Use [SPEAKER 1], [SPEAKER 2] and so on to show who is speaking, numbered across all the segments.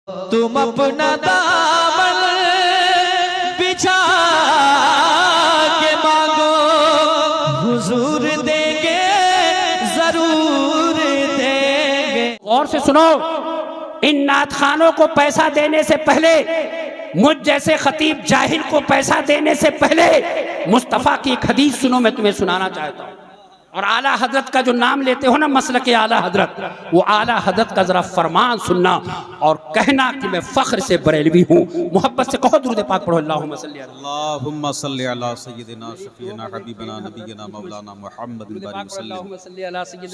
[SPEAKER 1] तुम अपना दामन बिछा के मांगो, हुजूर देंगे, जरूर देंगे।
[SPEAKER 2] और से सुनो, इन नात खानों को पैसा देने से पहले, मुझ जैसे खतीब जाहिल को पैसा देने से पहले मुस्तफ़ा की एक हदीस सुनो, मैं तुम्हें सुनाना चाहता हूँ। और आला हजरत का जो नाम लेते हो ना, मसलक आला हजरत, वो आला हजरत का जरा फरमान सुनना और कहना कि मैं फख्र से बरेलवी हूँ। मोहब्बत से कहो दुरूद पाक पढ़ो। अल्लाहुम्मा सल्ली अला सय्यिदिना शफीना हबीबना नबीना मौलाना मुहम्मद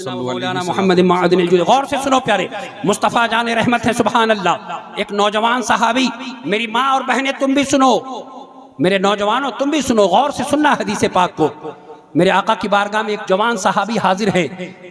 [SPEAKER 2] मौलाना मुहम्मद मादिनिल जुद। गौर से सुनो प्यारे, मुस्तफ़ा जाने रहमत है, सुभान अल्लाह। एक नौजवान सहाबी, मेरी माँ और बहनें तुम भी सुनो, मेरे नौजवानों तुम भी सुनो, गौर से सुनना हदीस पाक को। मेरे आका की बारगाह में एक जवान सहाबी हाजिर है,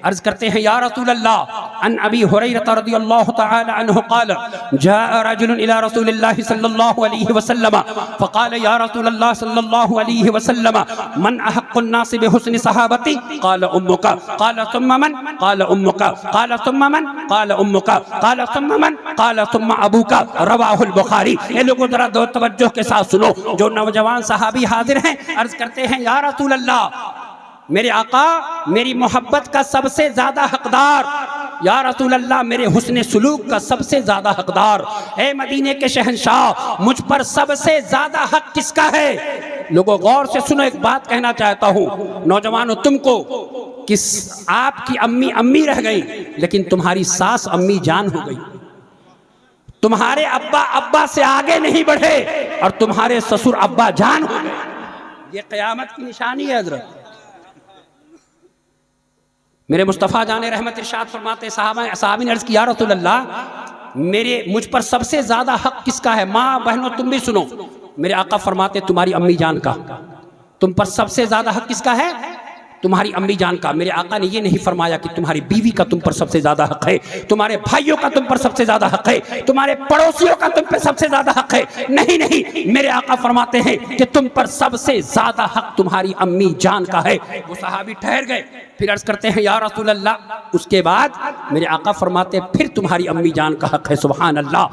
[SPEAKER 2] अर्ज करते हैं या रसूल अल्लाह, अन अबी हुरैरा रज़ियल्लाहु तआला अन्हु क़ाल जाअ रजुलन इला रसूलिल्लाहि सल्लल्लाहु अलैहि वसल्लम फ़क़ाल या रसूलल्लाह सल्लल्लाहु अलैहि वसल्लम मन अहक़्क़ुन नासि बिहुस्नि सहाबती क़ाल उम्मुका क़ाल सुम्मा मन क़ाल उम्मुका क़ाल सुम्मा मन क़ाल उम्मुका क़ाल सुम्मा मन क़ाल सुम्मा अबूका, रवाहुल बुखारी। ये लोगों जरा दो तवज्जो के साथ सुनो। जो नौजवान सहाबी हाजिर हैं, अर्ज करते हैं या रसूल अल्लाह, मेरे आका मेरी मोहब्बत का सबसे ज्यादा हकदार, या रसूल अल्लाह मेरे हुस्न सुलूक का सबसे ज्यादा हकदार, ए मदीने के शहंशाह, मुझ पर सबसे ज्यादा हक किसका है? लोगों गौर से सुनो, एक बात कहना चाहता हूँ नौजवानों तुमको, कि आपकी अम्मी अम्मी रह गई, लेकिन तुम्हारी सास अम्मी जान हो गई। तुम्हारे अब्बा अब्बा से आगे नहीं बढ़े और तुम्हारे ससुर अब्बा जान हो गए। ये क़यामत की निशानी है हज़रत। मेरे मुस्तफ़ा जाने रहमत इरशाद फरमाते, सहाबी ने अर्ज़ किया या रसूल अल्लाह मेरे मुझ पर सबसे ज़्यादा हक किसका है? माँ बहनों तुम भी सुनो, मेरे आका फरमाते तुम्हारी अम्मी जान का। तुम पर सबसे ज़्यादा हक किसका है? तुम्हारी अम्मी जान का। मेरे आका ने ये नहीं फरमाया कि तुम्हारी बीवी का तुम पर सबसे ज्यादा हक है, तुम्हारे भाइयों का तुम पर सबसे ज्यादा हक है, तुम्हारे पड़ोसियों का तुम पर सबसे ज्यादा हक है। नहीं नहीं, मेरे आका फरमाते हैं कि तुम पर सबसे ज्यादा हक तुम्हारी अम्मी जान का है। वो सहाबी ठहर गए, फिर अर्ज करते हैं या रसूल अल्लाह, उसके बाद मेरे आका फरमाते हैं फिर तुम्हारी अम्मी जान का हक है। सुभान अल्लाह।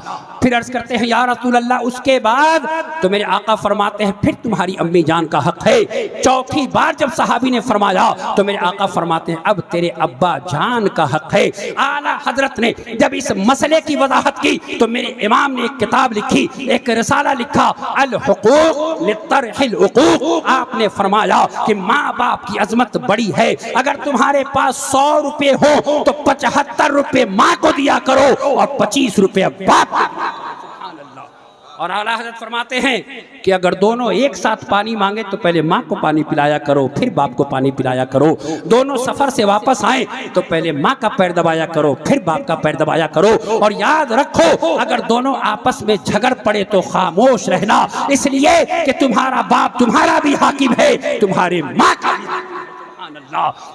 [SPEAKER 2] फिर अर्ज करते हैं या रसूल अल्लाह, उसके बाद तो मेरे आका फरमाते हैं फिर तुम्हारी अम्मी जान का हक है। चौथी बार जब सहाबी ने फरमाया तो मेरे आका फरमाते हैं अब तेरे अब्बा जान का हक है। आला हजरत ने जब इस मसले की वजाहत की तो मेरे इमाम ने एक किताब लिखी, एक रिसाला लिखा, अल हुकूक लितरहिल उकूक। आपने फरमाया कि माँ बाप की अजमत बड़ी है, अगर तुम्हारे पास 100 रुपए हो तो 75 रुपए माँ को दिया करो और 25 रुपए बाप को। और आला हज़रत फरमाते हैं कि अगर दोनों एक साथ पानी मांगे तो पहले माँ को पानी पिलाया करो, फिर बाप को पानी पिलाया करो। दोनों सफर से वापस आए तो पहले माँ का पैर दबाया करो, फिर बाप का पैर दबाया करो। और याद रखो, अगर दोनों आपस में झगड़ पड़े तो खामोश रहना, इसलिए कि तुम्हारा बाप तुम्हारा भी हाकिम है, तुम्हारे माँ का भी।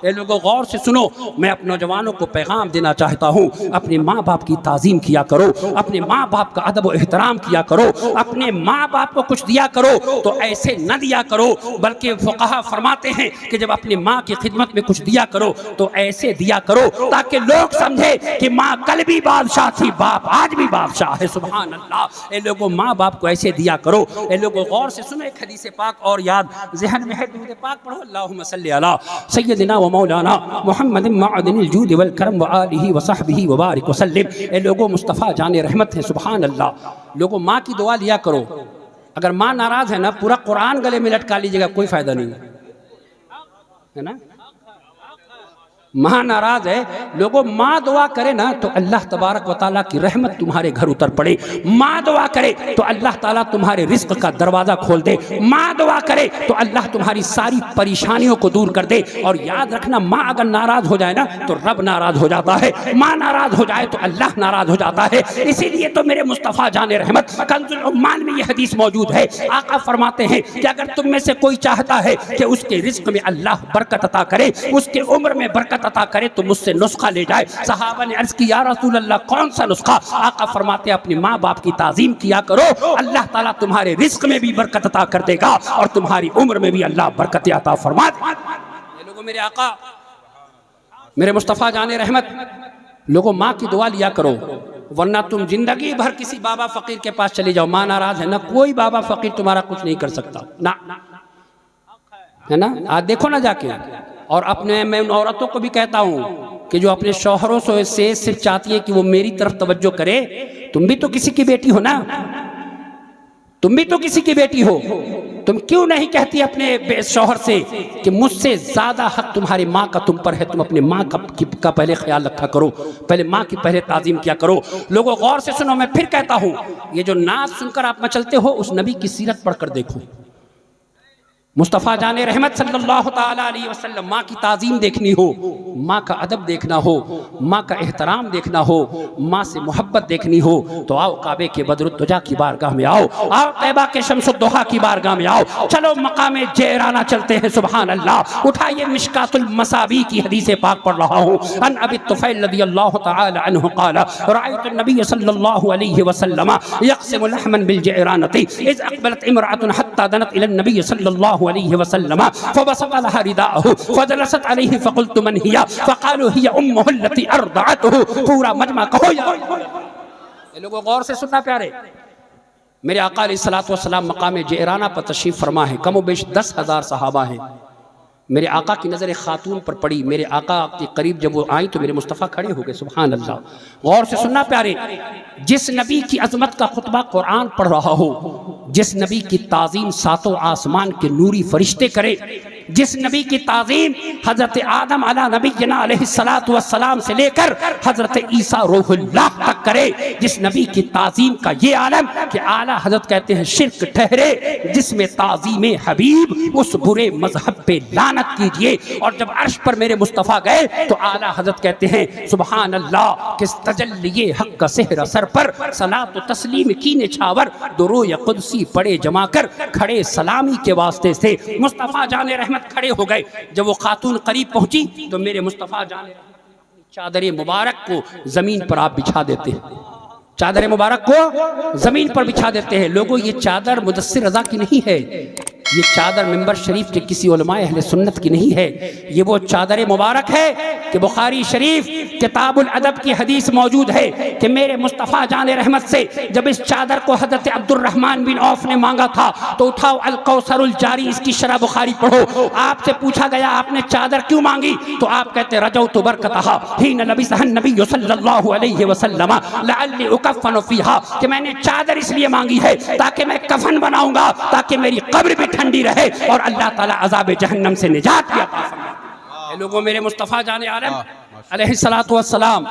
[SPEAKER 2] ये लोगों गौर से सुनो, मैं अपने नौजवानों को पैगाम देना चाहता हूँ, अपने माँ बाप की ताज़ीम किया करो, अपने माँ बाप का अदब और एहतराम किया करो, अपने माँ बाप को कुछ दिया करो तो ऐसे न दिया करो, बल्कि फुक़हा फरमाते हैं कि जब अपनी माँ की खिदमत में कुछ दिया करो तो ऐसे दिया करो ताकि लोग समझे कि माँ कल भी बादशाह थी, बाप आज भी बादशाह है। सुभान अल्लाह। ये लोगों माँ बाप को ऐसे दिया करो। ये लोगों गौर से सुनो, एक हदीस पाक और याद ज़हन में है, दुरूद पाक पढ़ो। अल्लाहुम्मा सल्ली अला सय्यिदिना व मौलाना मुहम्मद मादिनिल जूद वल करम व आलिहि व सहबिहि व बारिक व सल्लिम। ए लोगों मुस्तफ़ा जाने रहमत है, सुभान अल्लाह। लोगों माँ की दुआ लिया करो। अगर माँ नाराज है ना, पूरा कुरान गले में लटका लीजिएगा, कोई फायदा नहीं है ना। माँ नाराज है, लोगों माँ दुआ करे ना तो अल्लाह तबारक व ताला की रहमत तुम्हारे घर उतर पड़े। माँ दुआ करे तो अल्लाह ताला तुम्हारे रिस्क का दरवाज़ा खोल दे। माँ दुआ करे तो अल्लाह तुम्हारी सारी परेशानियों को दूर कर दे। और याद रखना, माँ अगर नाराज हो जाए ना तो रब नाराज हो जाता है, माँ नाराज हो जाए तो अल्लाह नाराज हो जाता है। इसीलिए तो मेरे मुस्तफ़ा जाने रहमत कंजुल उम्मान में यह हदीस मौजूद है। आका फरमाते हैं कि अगर तुम में से कोई चाहता है कि उसके रिस्क में अल्लाह बरकत अता करे, उसके उम्र में बरकत अता करे, तो मुझसे नुस्खा ले जाए। सहाबा ने अर्ज की या रसूल अल्लाह कौन सा नुस्खा? आका फरमाते अपने माँ बाप की ताज़ीम किया करो, अल्लाह ताला तुम्हारे रिस्क में भी बरकत अता कर देगा और तुम्हारी उम्र में भी अल्लाह बरकत अता फरमा देगा। ये लोगों मेरे आका मेरे मुस्तफ़ा जाने रहमत, लोगों माँ की दुआ लिया करो। वरना तुम जिंदगी भर किसी बाबा फकीर के पास चले जाओ, माँ नाराज है ना, कोई बाबा फकीर तुम्हारा कुछ नहीं कर सकता ना, है ना। आज देखो ना जाके। और अपने मैं उन औरतों को भी कहता हूँ कि जो अपने शौहरों से सिर्फ चाहती है कि वो मेरी तरफ तवज्जो करे, तुम भी तो किसी की बेटी हो ना, तुम भी तो किसी की बेटी हो। तुम क्यों नहीं कहती अपने शौहर से कि मुझसे ज्यादा हक तुम्हारी माँ का तुम पर है, तुम अपने माँ का पहले ख्याल रखा करो, पहले माँ की पहले ताजीम किया करो। लोगों गौर से सुनो, मैं फिर कहता हूँ, ये जो नाच सुनकर आप मचलते हो, उस नबी की सीरत पढ़कर देखो। मुस्तफ़ा जाने रहमत सल्लल्लाहु ताला अलैहि वसल्लम, माँ की ताज़ीम देखनी हो, माँ का अदब देखना हो, माँ का एहतराम देखना हो, माँ से मोहब्बत देखनी हो, तो आओ काबे के बदरुद्दुजा की बारगाह में आओ, आओ तैबा के शम्सुद्दुहा की बारगाह में आओ, चलो मकामे जयराना चलते हैं। सुभान अल्लाह। उठाइए मिशकातुल मसाबी की हदीस पाक पढ़ रहा हूँ। अन अबी तुफैल रज़ियल्लाहु ताला अन्हु क़ाल रअयतु नबी सल्लल्लाहु अलैहि वसल्लम यक़सिमु लहमन बिल जयरानति इज़ अक़बलत इम्रअतुन हत्ता दनत इलन नबी सल्लल्लाहु अलैहि वसल्लम फबसत लहा रिदाअहु फजलसत अलैहि फक़ुल्तु मन हिया फ़क़ालू हिया उम्मुहु अल्लती अर्दअतहु। पूरा मजमा कहो यार। ये लोगों गौर से सुनना प्यारे, मेरे आका अलैहिस्सलातु वस्सलाम मकाम जयराना पर तशरीफ फरमा है। कमो बेश 10,000 सहाबा हैं। मेरे आका की नज़र खातून पर पड़ी, मेरे आका के करीब जब वो आई तो मेरे मुस्तफ़ा खड़े हो गए। सुभान अल्लाह। गौर से सुनना प्यारे, जिस नबी की अजमत का खुतबा कुरान पढ़ रहा हो, जिस नबी की ताज़ीम सातों आसमान के नूरी फरिश्ते करे, जिस नबी की ताज़ीम हज़रत आदम अला नबीना अलैहिस्सलातु वस्सलाम से लेकर हज़रत ईसा रूहुल्लाह तक करे, जिस नबी की ताज़ीम का ये आलम कि आला हज़रत कहते हैं शिर्क ठहरे, जिसमें ताज़ीम हबीब, उस बुरे मजहब पे लानत कीजिए। और जब अर्श पर मेरे मुस्तफ़ा गए तो आला हज़रत कहते हैं सुभान अल्लाह, किस तजल्लिए हक़ का सेहरा सर पर, सलात तस्लीम की निछावर, दुरो या कुदसी पड़े जमा कर, खड़े सलामी के वास्ते से मुस्तफ़ा जाने रहमत खड़े हो गए। जब वो खातून करीब पहुंची तो मेरे मुस्तफ़ा जाने चादर मुबारक को जमीन पर आप बिछा देते हैं, चादर मुबारक को जमीन पर बिछा देते हैं। लोगों, ये चादर मुदस्सिर रज़ा की नहीं है, ये चादर मिंबर शरीफ के किसी उलमाए अहले सुन्नत की नहीं है, ये वो चादर मुबारक है कि बुखारी शरीफ किताबुल अदब की हदीस मौजूद है कि मेरे मुस्तफ़ा जाने रहमत से जब इस चादर को हज़रत अब्दुर्रहमान बिन औफ ने मांगा था तो उठाओ अल कौसरुल जारी, इसकी शरह बुखारी पढ़ो। आपसे पूछा गया आपने चादर क्यों मांगी, तो आप कहते रजौतु बरकतहा हीन लबिसहन नबी सल्लल्लाहु अलैहि वसल्लम लअल्ली उकफ़नु फीहा, कि मैंने चादर इसलिए मांगी है ताकि मैं कफन बनाऊंगा, ताकि मेरी कब्र भी ठंडी रहे और अल्लाह ताला अज़ाब जहन्नम से निजात भी अता फरमाए। लोगों, मेरे मुस्तफ़ा जाने आलम अलैहिस्सलातु वस्सलाम,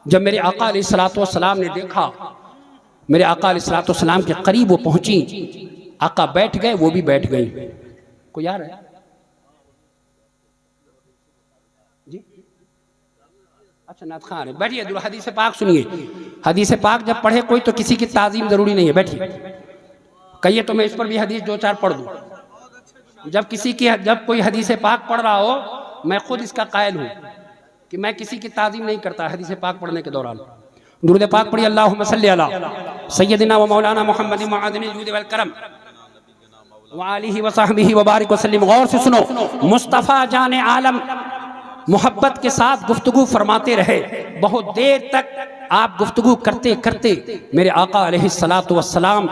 [SPEAKER 2] जब मेरे आका अलैहिस्सलातु वस्सलाम ने देखा, मेरे आका अलैहिस्सलातु वस्सलाम के करीब वो पहुंची, आका बैठ गए, वो भी बैठ गई। कोई यार है जी? अच्छा, नात खान है, बैठिए, हदीस पाक सुनिए। हदीस पाक जब पढ़े कोई तो किसी की ताज़ीम जरूरी नहीं है, बैठिए। कहिए तो मैं इस पर भी हदीस 2-4 पढ़ दूं। जब कोई हदीस पाक पढ़ रहा हो, मैं खुद इसका कायल हूं कि मैं किसी की ताज़ीम नहीं करता हदीस पाक पढ़ने के दौरान। दुरूद पाक पढ़िए, अल्लाहुम्मा सल्ली अला सय्यदिना व मौलाना मुहम्मद मअदिनिल जूद वल करम व आलिहि व सहबिहि व बारिक व सल्लिम। गौर से सुनो, मुस्तफ़ा जाने आलम मोहब्बत के साथ गुफ्तगू फरमाते रहे। बहुत देर तक आप गुफ्तगू करते करते मेरे आका अलैहिस्सलातु वस्सलाम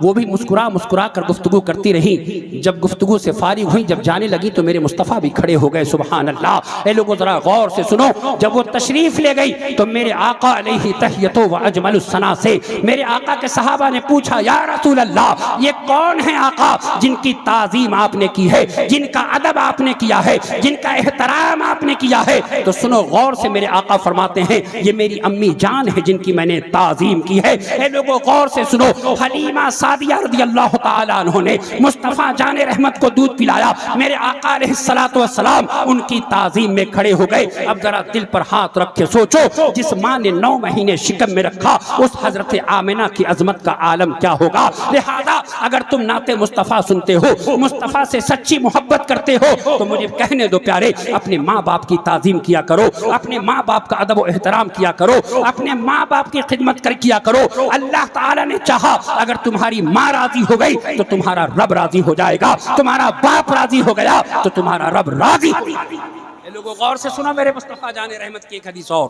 [SPEAKER 2] वो भी मुस्कुरा मुस्कुरा कर गुफ्तगू करती रही। जब गुफ्तगू से फारिग हुई, जब जाने लगी तो मेरे मुस्तफ़ा भी खड़े हो गए। सुभान अल्लाह। ए लोगों, जरा गौर से सुनो, जब वो तशरीफ ले गई तो मेरे आका अलैहि तहियतो व अजमलुस सना से मेरे आका के सहाबा ने पूछा, या रसूल अल्लाह, ये कौन है आका जिनकी ताज़ीम आपने की है, जिनका अदब आपने किया है, जिनका एहतराम आपने किया है? तो सुनो गौर से, मेरे आका फरमाते हैं ये मेरी अम्मी जान है जिनकी मैंने ताज़ीम की है। ए लोगों, गौर से सुनो, हलीमा सादिया रज़ियल्लाहु ताला अन्हा ने मुस्तफ़ा जाने रहमत को दूध पिलाया। मेरे आका अलैहिस्सलातु वस्सलाम उनकी ताज़ीम में खड़े हो गए। अब जरा दिल पर हाथ रख के सोचो, जिस माँ ने 9 महीने शिकम में रखा, उस हजरत आमिना की अजमत का आलम क्या होगा। लिहाजा अगर तुम नाते मुस्तफ़ा सुनते हो, मुस्तफ़ा से सच्ची मोहब्बत करते हो, तो मुझे कहने दो प्यारे, अपने माँ बाप की ताज़ीम किया करो, अपने माँ बाप का अदब व एहतराम किया करो, अपने माँ बाप की खिदमत कर किया करो। अल्लाह ताला ने चाहा अगर तुम्हारी माँ राजी हो गई तो तुम्हारा रब राजी हो जाएगा, तुम्हारा बाप राजी हो गया तो तुम्हारा रब राजी हो जाएगा। लोगों, गौर से सुना मेरे मुस्तफ़ा जाने रहमत की एक हदीस और।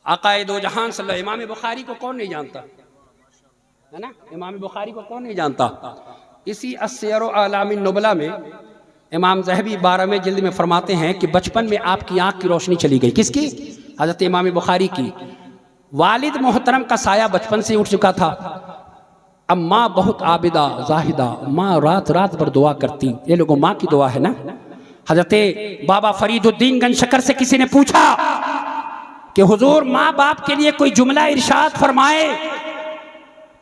[SPEAKER 2] आकाए दो जहान सल्लल्लाहु इमाम बुखारी को कौन नहीं जानता, है ना? इमाम बुखारी को कौन नहीं जानता? इसी अस्सियर आलामिन नुबला में इमाम ज़हबी 12वें जिल्द में फरमाते हैं कि बचपन में आपकी आंख की रोशनी चली गई। किसकी? हज़रत इमाम बुखारी की। वालिद मोहतरम का साया बचपन से उठ चुका था। अब माँ बहुत आबिदा जाहिदा, माँ रात रात भर दुआ करती। ये लोगों माँ की दुआ है ना। हज़रत बाबा फरीदुद्दीन गंजशकर से किसी ने पूछा कि हुजूर माँ बाप के लिए कोई जुमला इरशाद फरमाए,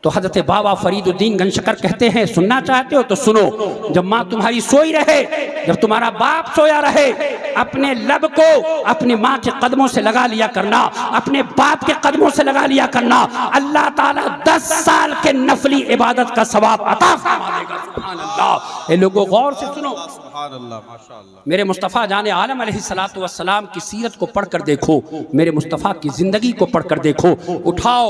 [SPEAKER 2] तो हजरत बाबा फरीदुद्दीन गंजशकर कहते हैं सुनना चाहते हो तो सुनो। जब माँ तुम्हारी सोई रहे, जब तुम्हारा बाप सोया रहे, अपने लब को अपनी माँ के कदमों से लगा लिया करना, अपने बाप के कदमों से लगा लिया करना। अल्लाह ताला 10 साल के नफली इबादत का सवाब अता फरमा देगा। सुभान अल्लाह। ये लोगों गौर से सुनो, सुभान अल्लाह, माशाअल्लाह। मेरे मुस्तफ़ा जाने आलम अलैहिस्सलातु वस्सलाम की सीरत को पढ़कर देखो, मेरे मुस्तफ़ा की जिंदगी को पढ़कर देखो। उठाओ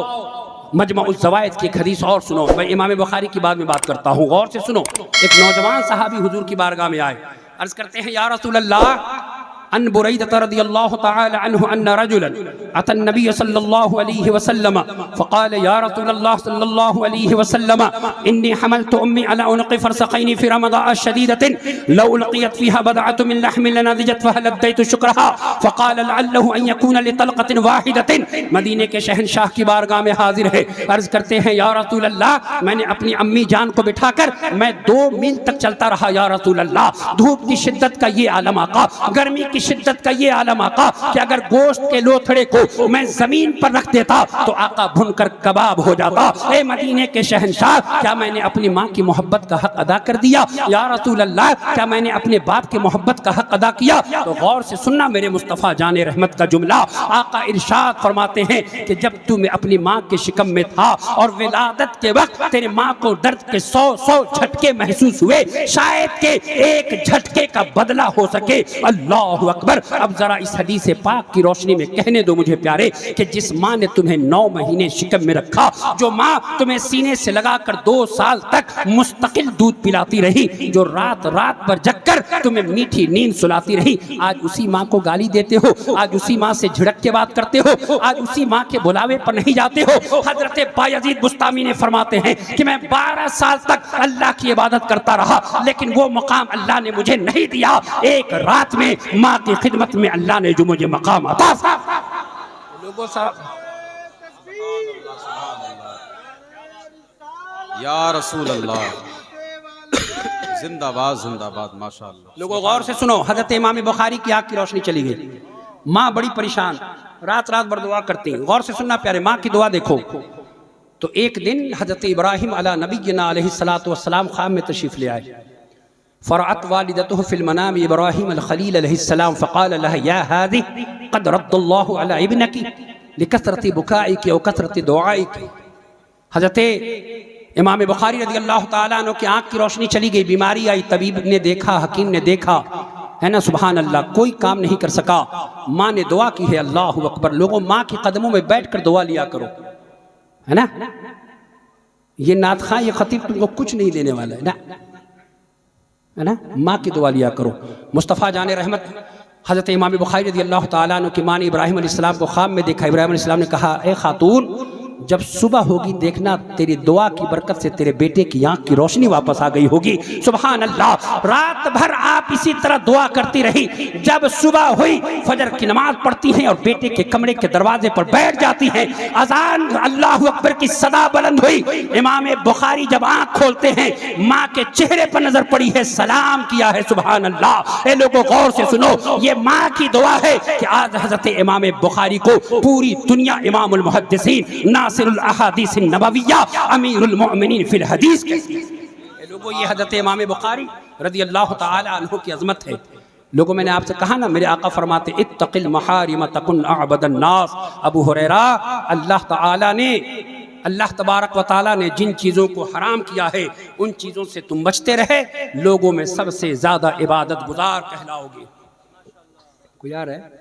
[SPEAKER 2] मजमा-उल ज़वाइद की एक हदीस और सुनो। मैं इमाम बुखारी की बाद में बात करता हूँ, गौर से सुनो। एक नौजवान सहाबी हुजूर की बारगाह में आए, अर्ज करते हैं या रसूल अल्लाह अन बुरैदा रज़ियल्लाहु तआला अन्हु अन्ना रजुलन अता नबी सल्लल्लाहु अलैहि वसल्लम फ़क़ाल या रसूल अल्लाह सल्लल्लाहु अलैहि वसल्लम इन्नी हमलतु उम्मी अला उनक़ि फ़रसक़ैनि फ़ी रमज़ान शदीदतिन लौ उल्क़ियत फ़ीहा बदअतु मिन लहमिन लनज़जत फ़हलद्दैतु शुक्रहा फ़क़ाल लअल्लहु अन यकून लितलक़तिन वाहिदतिन। मदीने के शहंशाह की बारगाह में हाजिर है, अर्ज़ करते हैं या रसूल अल्लाह मैंने अपनी अम्मी जान को बिठाकर मैं 2 मील तक चलता रहा या रसूल अल्लाह। धूप की शिद्दत का ये आलम आका, गर्मी की शिद्दत का ये आलम आका कि अगर गोश्त के लोथड़े को मैं जमीन पर रख देता तो आका भुनकर कबाब हो जाता। ए मदीने के शहंशाह, क्या मैंने अपनी माँ की मोहब्बत का हक अदा कर दिया? या रसूल अल्लाह, क्या मैंने अपने बाप की मोहब्बत का हक अदा किया? तो गौर से सुनना मेरे मुस्तफ़ा जाने रहमत का जुमला। आका इरशाद फरमाते हैं कि जब तू अपनी माँ के शिकम में था और विलादत के वक्त तेरे माँ को दर्द के 100 झटके महसूस हुए, शायद के एक झटके का बदला हो सके। अल्लाहु अकबर। अब जरा इस हदीस पाक की रोशनी में कहने दो मुझे प्यारे कि जिस माँ ने तुम्हें 9 महीने शिकम में रखा, जो माँ तुम्हें सीने से लगाकर 2 साल तक मुस्तकिल दूध पिलाती रही, जो रात रात पर जगकर तुम्हें मीठी नींद सुलाती रही, आज उसी माँ को गाली देते हो, आज उसी माँ से झिड़क के बात करते हो, आज उसी माँ के बुलावे पर नहीं जाते हो। हजरत बायजीद बुस्तामी ने फरमाते हैं कि मैं 12 साल तक अल्लाह की इबादत करता रहा, लेकिन वो मकाम अल्लाह ने मुझे नहीं दिया। एक रात में माँ की खिदमत में अल्लाह ने जो मुझे मकाम अता लोगों
[SPEAKER 3] या रसूल अल्लाह, जिंदाबाद जिंदाबाद, माशाअल्लाह।
[SPEAKER 2] लोगों गौर से सुनो। हजरत इमाम बुखारी की आँख की रोशनी चली गई, माँ बड़ी परेशान, रात रात भर दुआ करती। गौर से सुनना प्यारे, माँ की दुआ देखो। तो एक दिन हजरत इब्राहिम अला नबीना अलैहिस्सलातु वस्सलाम ख्वाब में तशरीफ ले आए। फ़रअत वालिदतुहु फ़िल मनाम इब्राहिम अल खलील अलैहिस्सलाम फ़क़ाल लहा या हाज़ि क़द रद्दल्लाहु अला इब्नकी लिकसरति बुकाइकी व कसरति दुआइकी। हजरत इमाम बुखारी रज़ियल्लाहु ताला अन्हु की आँख की रोशनी चली गई, बीमारी आई, तबीब ने देखा, हकीम ने देखा, है ना, सुभान अल्लाह, कोई काम नहीं कर सका। माँ ने दुआ की है, अल्लाहु अकबर। लोगों माँ के कदमों में बैठ कर दुआ लिया करो, है ना। ये नात खां, ये खतीब तुमको कुछ नहीं देने वाला है ना, है ना। माँ की दुआ लिया करो। मुस्तफ़ा जाने रहमत हज़रत इमाम बुखारी रज़ियल्लाहु ताला अन्हु की माँ ने इब्राहिम अलैहिस्सलाम को ख्वाब में देखा। इब्राहिम अलैहिस्सलाम ने कहा, ए खातून, जब सुबह होगी देखना तेरी दुआ की बरकत से तेरे बेटे की आंख की रोशनी वापस आ गई होगी। सुभान अल्लाह। रात भर आप इसी तरह दुआ करती रही। जब सुबह हुई, फजर की नमाज पढ़ती हैं और बेटे के कमरे के दरवाजे पर बैठ जाती हैं। अजान अल्लाहु अकबर की सदा बुलंद हुई। इमाम बुखारी जब आंख खोलते हैं, माँ के चेहरे पर नजर पड़ी है, सलाम किया है। सुभान अल्लाह। ए लोगों गौर से सुनो, ये माँ की दुआ है कि आज हजरत इमाम बुखारी को पूरी दुनिया इमामुल मुहद्दिसीन, नासिरुल अहादीस नबविय्या, अमीरुल मोमिनीन फिल हदीस कहती है। लोगों ये हज़रत इमाम बुखारी रज़ियल्लाहु ताला अन्हु की अज़मत है। लोगों मैंने आपसे कहा ना, मेरे आका फरमाते इत्तक़िल महारिम तकुन अअबदन नास। अबू हुरैरा, अल्लाह तबारक व ताला ने जिन चीज़ों को हराम किया है उन चीज़ों से तुम बचते रहे, लोगों में सबसे ज़्यादा इबादत गुजार कहलाओगे। कोई आ रहा है?